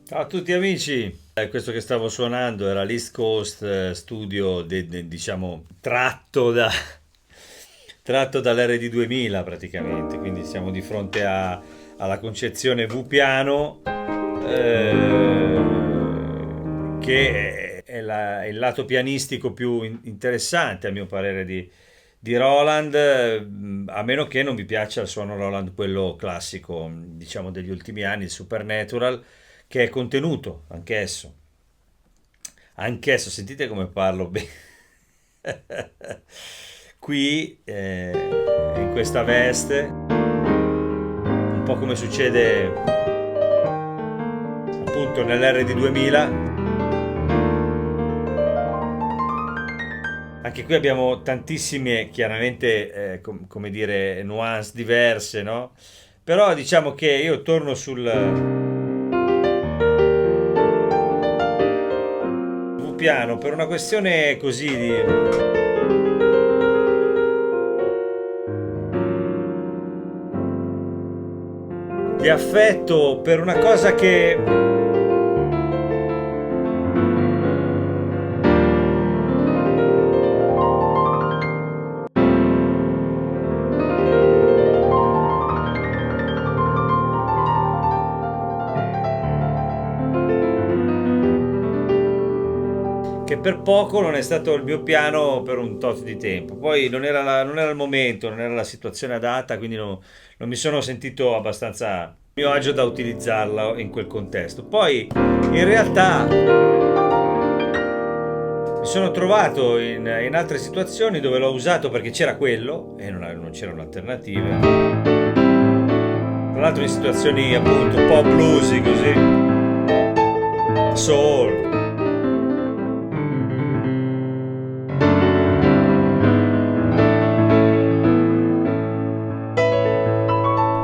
Ciao a tutti amici. Questo che stavo suonando era l'East Coast Studio, diciamo, tratto dall'RD 2000 praticamente, quindi siamo di fronte alla concezione V piano, che è il lato pianistico più interessante a mio parere di Roland, a meno che non vi piaccia il suono Roland, quello classico, diciamo degli ultimi anni, il Supernatural, che è contenuto, anch'esso. Anch'esso, sentite come parlo bene. Qui, in questa veste, un po' come succede appunto nell'RD 2000. Anche qui abbiamo tantissime, chiaramente, come dire, nuance diverse, no? Però diciamo che io torno sul piano per una questione così di affetto, per una cosa che per poco non è stato il mio piano per un tot di tempo. Poi non era il momento, non era la situazione adatta, quindi non mi sono sentito abbastanza a mio agio da utilizzarla in quel contesto. Poi in realtà mi sono trovato in altre situazioni dove l'ho usato perché c'era quello e non c'erano alternative. Tra l'altro in situazioni appunto un po' bluesy così, soul.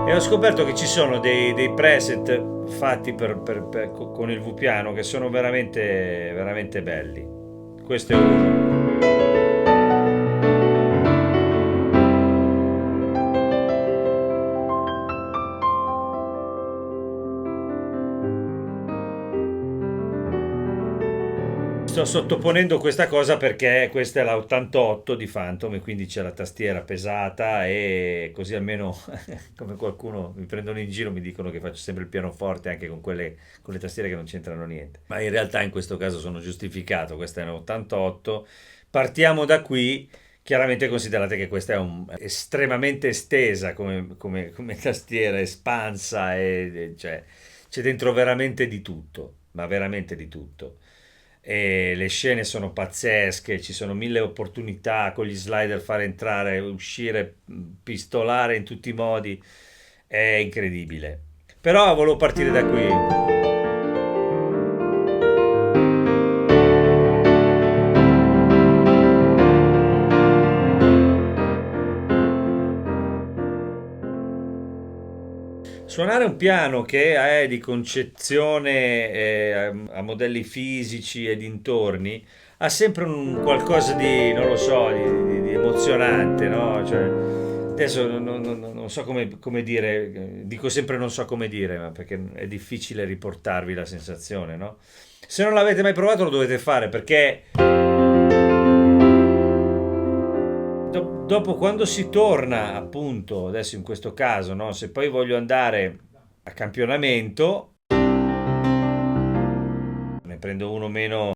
E ho scoperto che ci sono dei preset fatti con il V-piano che sono veramente, veramente belli. Questo è uno. Sto sottoponendo questa cosa perché questa è la 88 di Phantom e quindi c'è la tastiera pesata e così almeno come qualcuno mi prendono in giro mi dicono che faccio sempre il pianoforte anche con le tastiere che non c'entrano niente. Ma in realtà in questo caso sono giustificato, questa è una 88. Partiamo da qui. Chiaramente considerate che questa è estremamente estesa come tastiera, espansa cioè, c'è dentro veramente di tutto, ma veramente di tutto. E le scene sono pazzesche, ci sono mille opportunità con gli slider fare entrare, uscire, pistolare in tutti i modi, è incredibile. Però volevo partire da qui. Suonare un piano che è di concezione a modelli fisici e dintorni ha sempre un qualcosa di, non lo so, di emozionante, no? Cioè, adesso non so come dire, dico sempre non so come dire, ma perché è difficile riportarvi la sensazione, no? Se non l'avete mai provato lo dovete fare perché dopo quando si torna, appunto, adesso in questo caso, no? Se poi voglio andare a campionamento, ne prendo uno meno.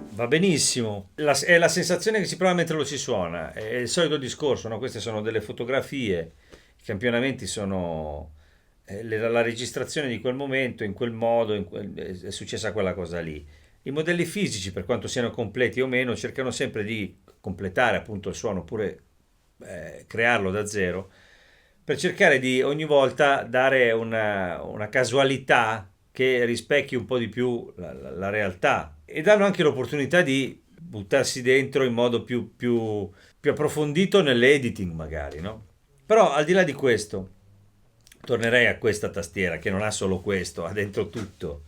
Va benissimo, è la sensazione che si prova mentre lo si suona, è il solito discorso, no? Queste sono delle fotografie, i campionamenti sono la registrazione di quel momento, in quel modo, è successa quella cosa lì. I modelli fisici, per quanto siano completi o meno, cercano sempre di completare appunto il suono oppure crearlo da zero, per cercare di ogni volta dare una casualità che rispecchi un po' di più la realtà e danno anche l'opportunità di buttarsi dentro in modo più approfondito nell'editing magari, no? Però al di là di questo, tornerei a questa tastiera che non ha solo questo, ha dentro tutto.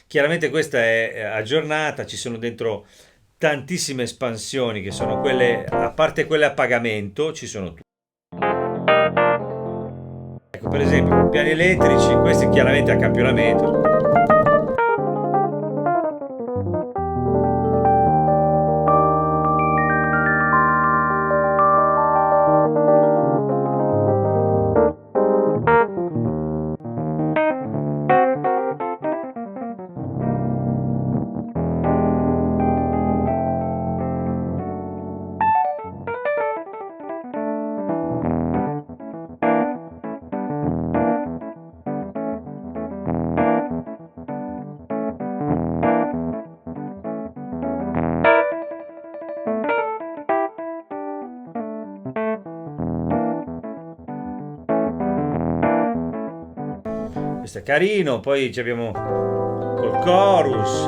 Chiaramente questa è aggiornata, ci sono dentro tantissime espansioni che sono quelle, a parte quelle a pagamento, ci sono tutte. Ecco, per esempio, piani elettrici, questi chiaramente a campionamento. Questo è carino, poi ci abbiamo col chorus.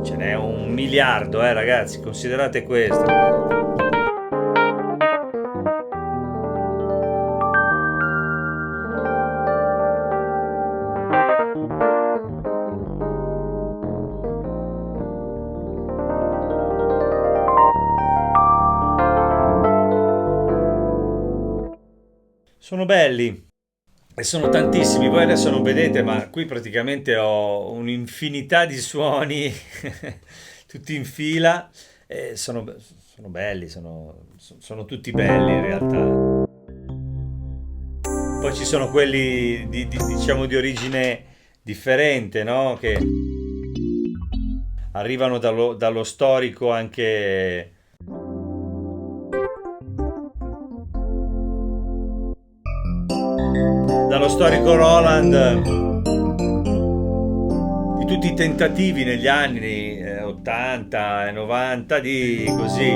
Ce n'è un miliardo, ragazzi, considerate questo. Sono belli e sono tantissimi. Voi adesso non vedete, ma qui praticamente ho un'infinità di suoni tutti in fila. Sono belli, sono tutti belli in realtà. Poi ci sono quelli diciamo di origine differente, no? Che arrivano dallo storico anche. Dallo storico Roland, di tutti i tentativi negli anni 80 e 90 di così,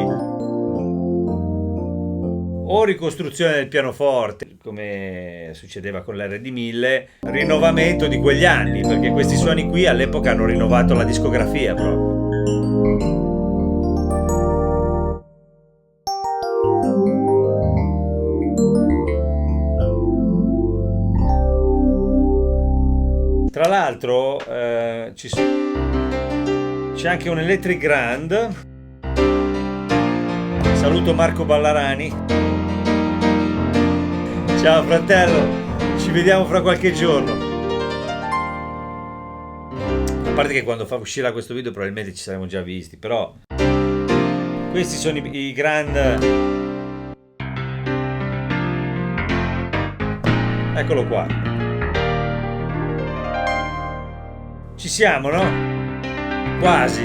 o ricostruzione del pianoforte, come succedeva con l'RD 1000, rinnovamento di quegli anni, perché questi suoni qui all'epoca hanno rinnovato la discografia proprio. Tra l'altro c'è anche un Electric Grand. Saluto Marco Ballarani. Ciao fratello, ci vediamo fra qualche giorno. A parte che quando uscirà questo video probabilmente ci saremo già visti, però questi sono i Grand. Eccolo qua. Ci siamo, no? Quasi.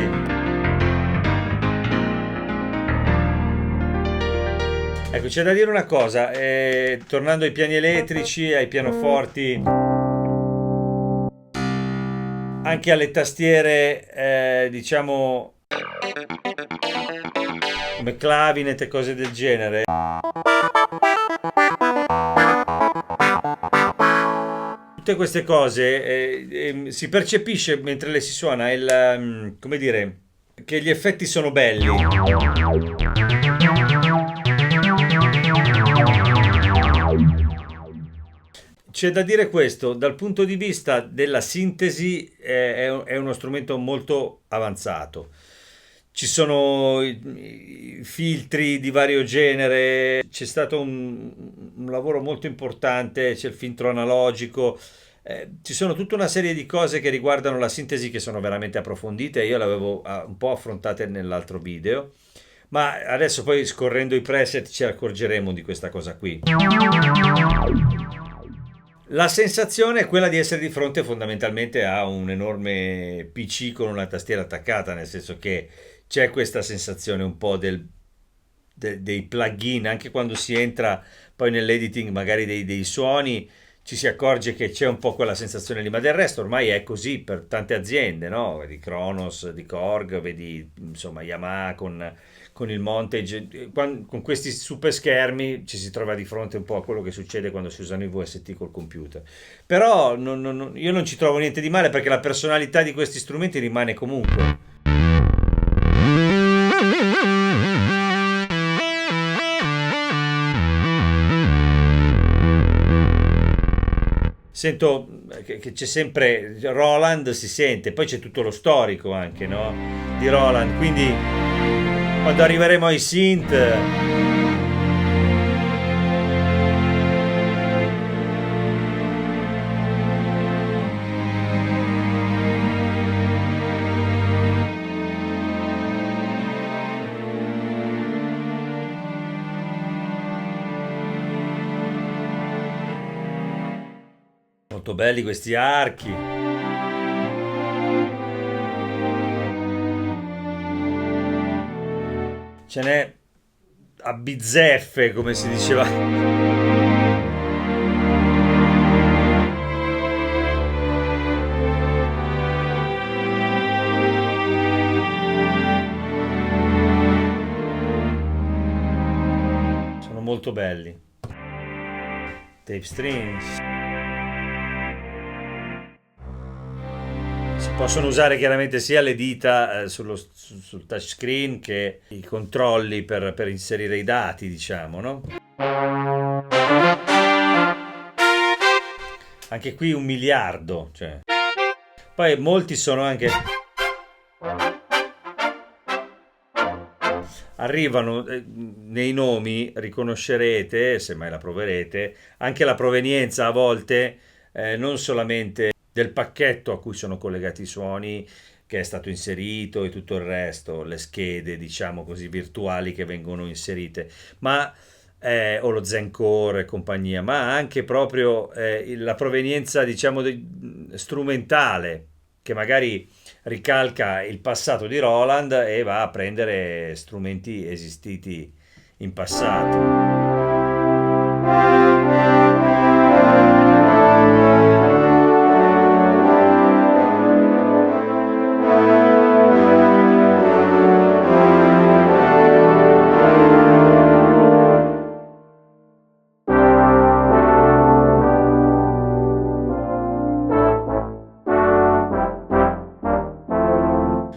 Ecco, c'è da dire una cosa, tornando ai piani elettrici, ai pianoforti, anche alle tastiere, diciamo, come clavinet e cose del genere. Tutte queste cose si percepisce mentre le si suona come dire, che gli effetti sono belli. C'è da dire questo, dal punto di vista della sintesi è uno strumento molto avanzato. Ci sono i filtri di vario genere, c'è stato un lavoro molto importante, c'è il filtro analogico, ci sono tutta una serie di cose che riguardano la sintesi che sono veramente approfondite. Io le avevo un po' affrontate nell'altro video, ma adesso poi scorrendo i preset ci accorgeremo di questa cosa qui. La sensazione è quella di essere di fronte fondamentalmente a un enorme PC con una tastiera attaccata, nel senso che c'è questa sensazione un po' dei plugin, anche quando si entra poi nell'editing magari dei suoni, ci si accorge che c'è un po' quella sensazione lì, ma del resto ormai è così per tante aziende, no? Vedi Kronos di Korg, vedi insomma Yamaha con il Montage, con questi super schermi ci si trova di fronte un po' a quello che succede quando si usano i VST col computer. Però io non ci trovo niente di male, perché la personalità di questi strumenti rimane comunque. Sento che c'è sempre Roland, si sente, poi c'è tutto lo storico anche, no? Di Roland, quindi quando arriveremo ai synth molto belli questi archi. Ce n'è a bizzeffe, come si diceva. Sono molto belli. Tape strings. Si possono usare chiaramente sia le dita sul touchscreen che i controlli per inserire i dati, diciamo, no? Anche qui 1 miliardo, cioè. Poi molti sono anche... Arrivano nei nomi, riconoscerete, se mai la proverete, anche la provenienza a volte non solamente del pacchetto a cui sono collegati i suoni che è stato inserito e tutto il resto, le schede, diciamo così, virtuali che vengono inserite, ma o lo Zencore e compagnia, ma anche proprio la provenienza, diciamo, strumentale, che magari ricalca il passato di Roland e va a prendere strumenti esistiti in passato.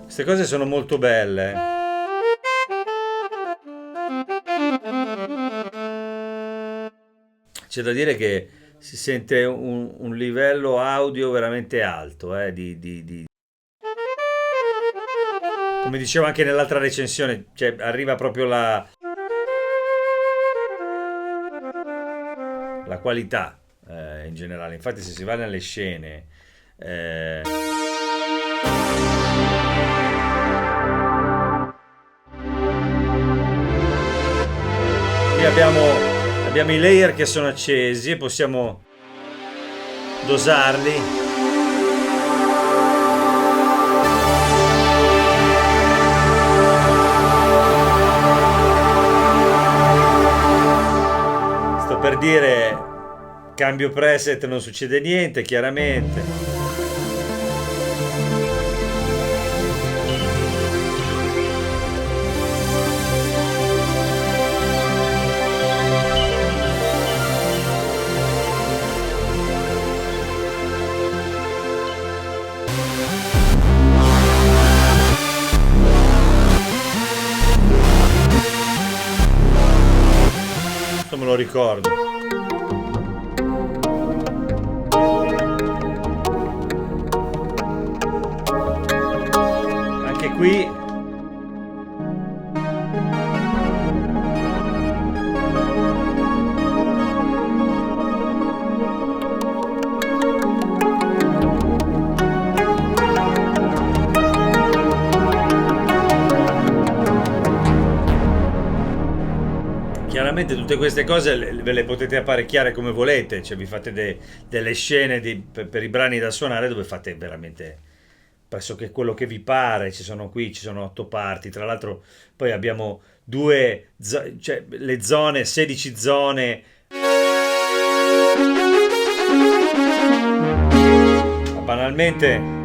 Queste cose sono molto belle. C'è da dire che si sente un livello audio veramente alto, come dicevo anche nell'altra recensione, cioè arriva proprio la qualità in generale. Infatti se si va nelle scene... qui abbiamo i layer che sono accesi e possiamo dosarli. Sto per dire, cambio preset, non succede niente, chiaramente. Me lo ricordo. Anche qui chiaramente tutte queste cose ve le potete apparecchiare come volete, cioè vi fate delle scene per i brani da suonare dove fate veramente pressoché quello che vi pare. Ci sono 8 parti, tra l'altro poi abbiamo cioè le zone, 16 zone. Ma banalmente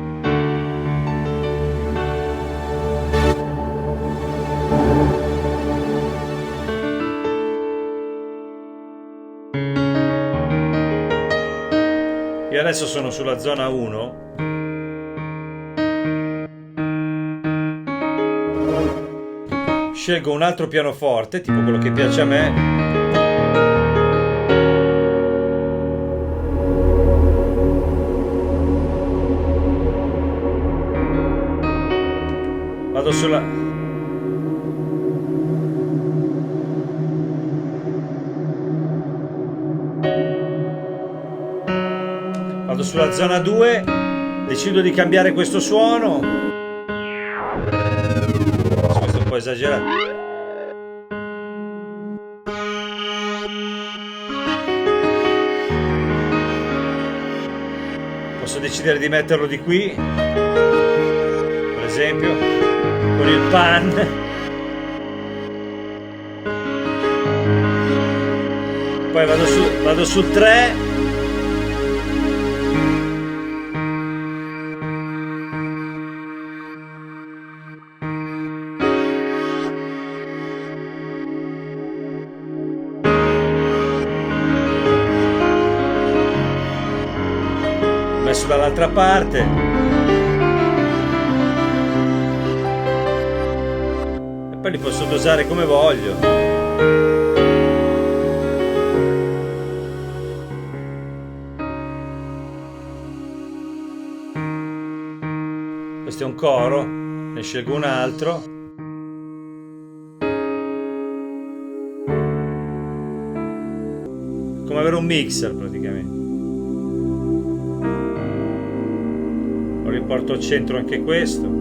io adesso sono sulla zona 1. Scelgo un altro pianoforte, tipo quello che piace a me. Vado sulla zona 2, decido di cambiare questo suono. Questo è un po' esagerato. Posso decidere di metterlo di qui, per esempio, con il pan. Poi vado sul 3. Messo dall'altra parte. Poi li posso dosare come voglio. Questo è un coro, ne scelgo un altro. Come avere un mixer praticamente. Lo riporto al centro anche questo.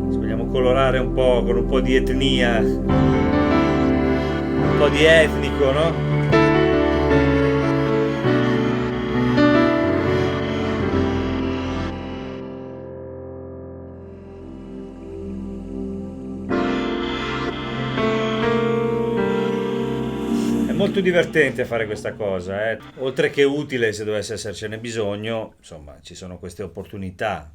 Se vogliamo colorare un po' con un po' di etnia, un po' di etnico, no? È molto divertente fare questa cosa, eh. Oltre che utile se dovesse essercene bisogno, insomma, ci sono queste opportunità.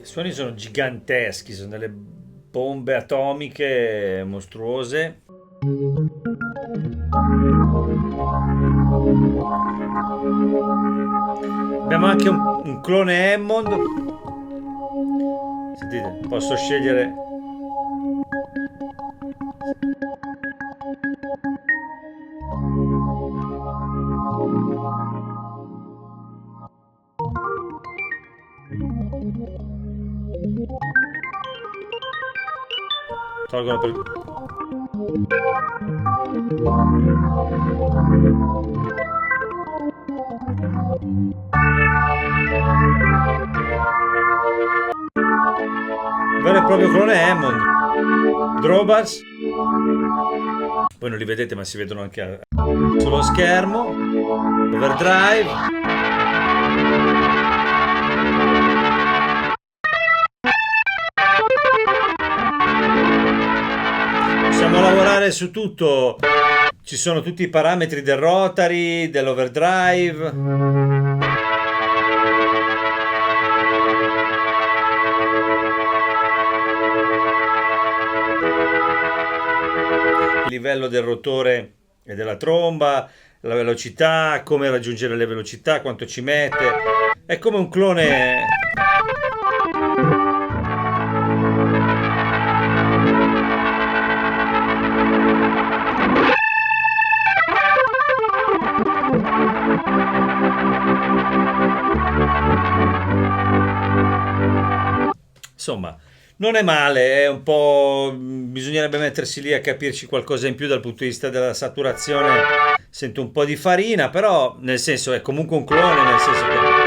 I suoni sono giganteschi, sono delle bombe atomiche mostruose. Abbiamo anche un clone Hammond. Sentite, posso scegliere. Tolgono per... vero e proprio clone Hammond. Drawbars. Voi non li vedete ma si vedono anche sullo schermo. Overdrive. Possiamo lavorare su tutto, ci sono tutti i parametri del rotary, dell'overdrive. Il livello del rotore e della tromba, la velocità, come raggiungere le velocità, quanto ci mette. È come un clone. Insomma, non è male, è un po'. Bisognerebbe mettersi lì a capirci qualcosa in più dal punto di vista della saturazione. Sento un po' di farina, però nel senso è comunque un clone, nel senso che.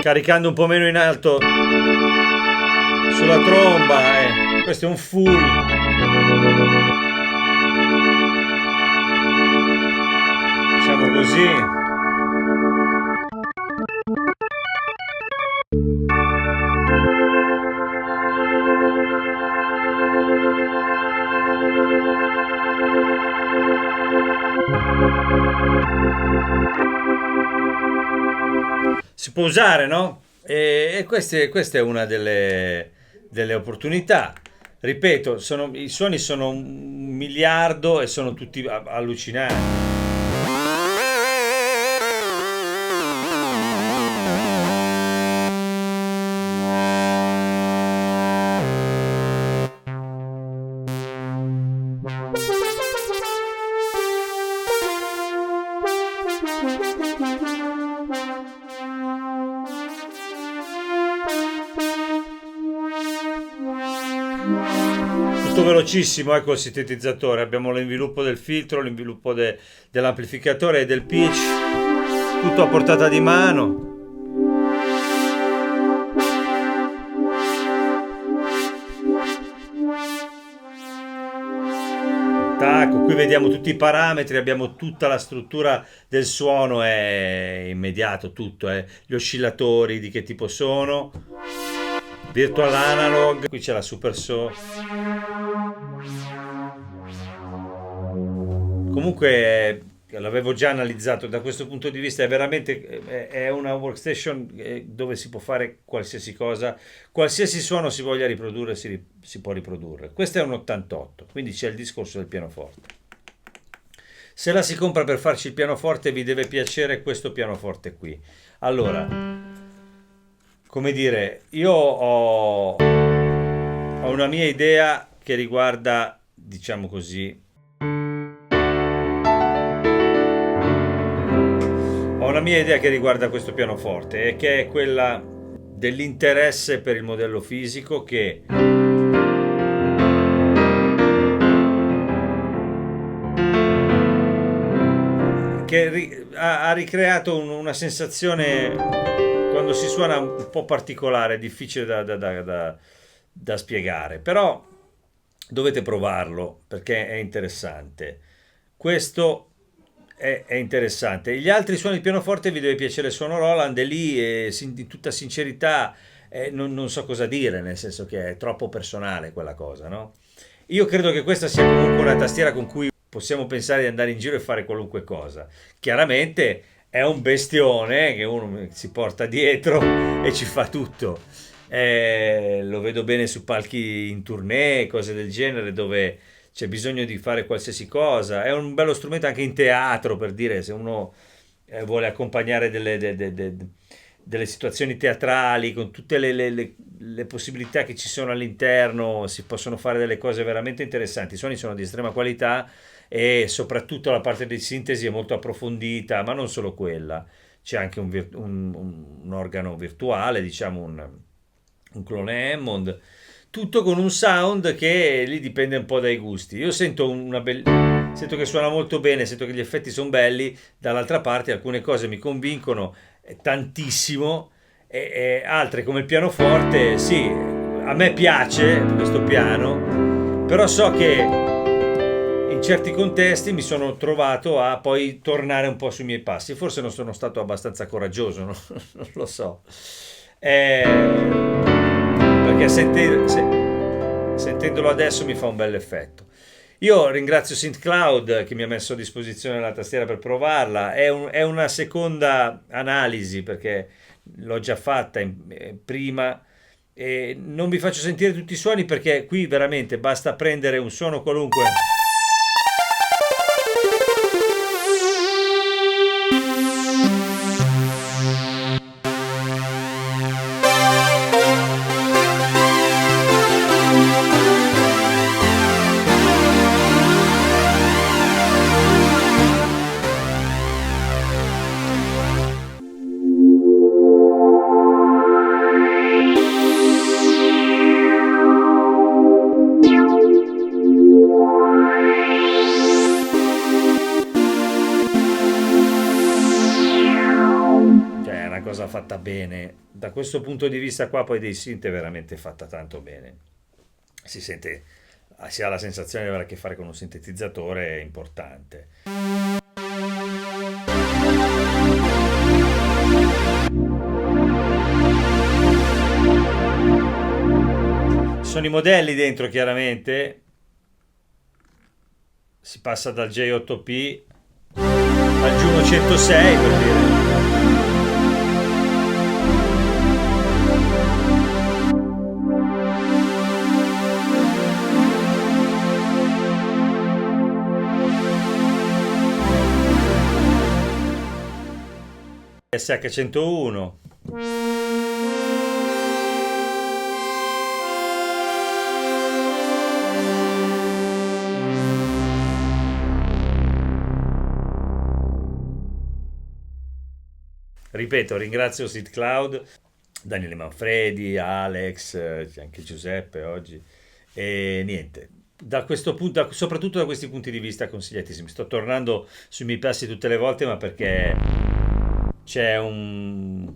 Caricando un po' meno in alto sulla tromba, questo è un full. Diciamo così. Si può usare, no? E questa è una delle opportunità. Ripeto, i suoni sono 1 miliardo e sono tutti allucinanti. Molto velocissimo, ecco il sintetizzatore. Abbiamo l'inviluppo del filtro, l'inviluppo dell'amplificatore e del pitch, tutto a portata di mano. Attacco, qui vediamo tutti i parametri, abbiamo tutta la struttura del suono, è immediato tutto, gli oscillatori di che tipo sono, virtual analog, qui c'è la super saw. Comunque l'avevo già analizzato da questo punto di vista, è veramente è una workstation dove si può fare qualsiasi cosa, qualsiasi suono si voglia riprodurre si può riprodurre. Questo è un 88, quindi c'è il discorso del pianoforte. Se la si compra per farci il pianoforte vi deve piacere questo pianoforte qui. Allora, come dire, io ho una mia idea che riguarda, diciamo così, ho una mia idea che riguarda questo pianoforte e che è quella dell'interesse per il modello fisico che ha ricreato una sensazione quando si suona un po' particolare, difficile da spiegare, però dovete provarlo perché è interessante. Questo è interessante. Gli altri suoni di pianoforte vi deve piacere il suono Roland e lì, in tutta sincerità, non so cosa dire, nel senso che è troppo personale quella cosa, no? Io credo che questa sia comunque una tastiera con cui possiamo pensare di andare in giro e fare qualunque cosa. Chiaramente è un bestione che uno si porta dietro e ci fa tutto. Lo vedo bene su palchi in tournée, cose del genere, dove c'è bisogno di fare qualsiasi cosa. È un bello strumento anche in teatro, per dire, se uno vuole accompagnare delle situazioni teatrali con tutte le possibilità che ci sono all'interno, si possono fare delle cose veramente interessanti. I suoni sono di estrema qualità e soprattutto la parte di sintesi è molto approfondita, ma non solo quella. C'è anche un organo virtuale, diciamo un clone Hammond, tutto con un sound che lì dipende un po' dai gusti. Io sento che suona molto bene, sento che gli effetti sono belli, dall'altra parte alcune cose mi convincono tantissimo e altre come il pianoforte, sì, a me piace questo piano, però so che in certi contesti mi sono trovato a poi tornare un po' sui miei passi. Forse non sono stato abbastanza coraggioso, no? Non lo so. Perché sentendolo adesso mi fa un bel effetto. Io ringrazio SynthCloud che mi ha messo a disposizione la tastiera per provarla. È una seconda analisi perché l'ho già fatta prima e non vi faccio sentire tutti i suoni perché qui veramente basta prendere un suono qualunque. Cioè, è una cosa fatta bene. Da questo punto di vista qua poi dei synth è veramente fatta tanto bene. Si sente, si ha la sensazione di avere a che fare con un sintetizzatore importante. Ci sono i modelli dentro chiaramente. Si passa dal J8P al Juno 106 per dire. SH101. Ripeto, ringrazio SynthCloud, Daniele Manfredi, Alex, c'è anche Giuseppe oggi. E niente, da questo punto, soprattutto da questi punti di vista consigliatissimi. Sto tornando sui miei passi tutte le volte, ma perché c'è un...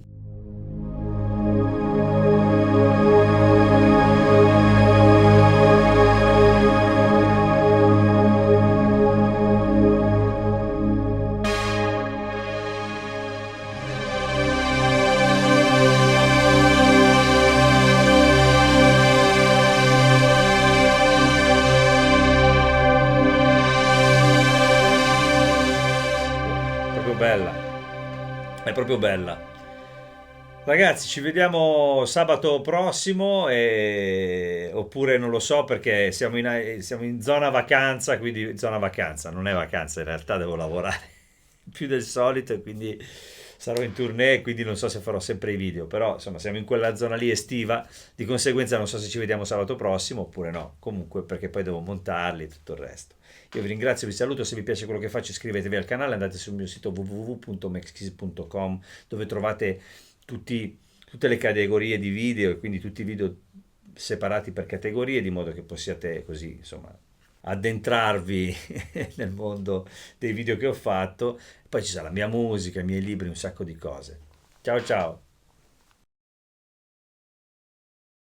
proprio bella. È proprio bella. Ragazzi, ci vediamo sabato prossimo oppure non lo so perché siamo in zona vacanza, quindi zona vacanza, non è vacanza, in realtà devo lavorare più del solito e quindi sarò in tournée, quindi non so se farò sempre i video, però insomma siamo in quella zona lì estiva, di conseguenza non so se ci vediamo sabato prossimo oppure no, comunque perché poi devo montarli e tutto il resto. Io vi ringrazio, vi saluto, se vi piace quello che faccio iscrivetevi al canale, andate sul mio sito www.maxkis.com dove trovate tutte le categorie di video e quindi tutti i video separati per categorie, di modo che possiate così, insomma, addentrarvi nel mondo dei video che ho fatto. Poi ci sarà la mia musica, i miei libri, un sacco di cose. Ciao ciao!